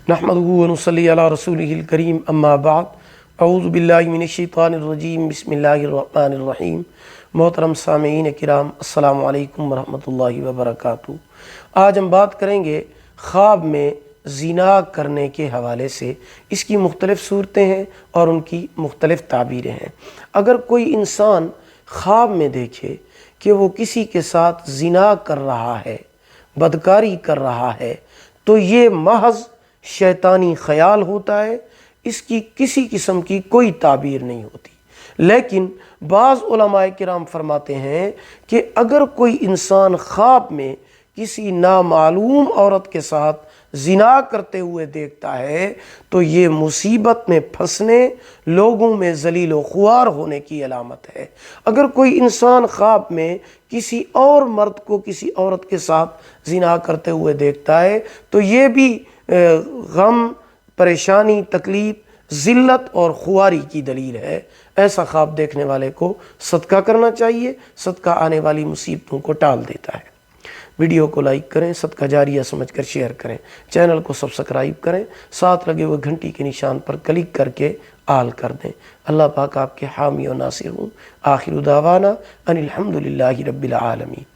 نحمدہ ونصلی علی رسولہ الکریم اما بعد اعوذ باللہ من الشیطان الرجیم بسم اللہ الرحمن الرحیم۔ محترم سامعین کرام، السلام علیکم ورحمۃ اللہ وبرکاتہ۔ آج ہم بات کریں گے خواب میں زنا کرنے کے حوالے سے۔ اس کی مختلف صورتیں ہیں اور ان کی مختلف تعبیریں ہیں۔ اگر کوئی انسان خواب میں دیکھے کہ وہ کسی کے ساتھ زنا کر رہا ہے، بدکاری کر رہا ہے، تو یہ محض شیطانی خیال ہوتا ہے، اس کی کسی قسم کی کوئی تعبیر نہیں ہوتی۔ لیکن بعض علماء کرام فرماتے ہیں کہ اگر کوئی انسان خواب میں کسی نامعلوم عورت کے ساتھ زنا کرتے ہوئے دیکھتا ہے تو یہ مصیبت میں پھنسنے، لوگوں میں ذلیل و خوار ہونے کی علامت ہے۔ اگر کوئی انسان خواب میں کسی اور مرد کو کسی عورت کے ساتھ زنا کرتے ہوئے دیکھتا ہے تو یہ بھی غم، پریشانی، تکلیف، ذلت اور خواری کی دلیل ہے۔ ایسا خواب دیکھنے والے کو صدقہ کرنا چاہیے، صدقہ آنے والی مصیبتوں کو ٹال دیتا ہے۔ ویڈیو کو لائک کریں، صدقہ جاریہ سمجھ کر شیئر کریں، چینل کو سبسکرائب کریں، ساتھ لگے ہوئے گھنٹی کے نشان پر کلک کر کے آل کر دیں۔ اللہ پاک آپ کے حامی و ناصر ہوں۔ آخر دعوانا ان الحمدللہ رب العالمین۔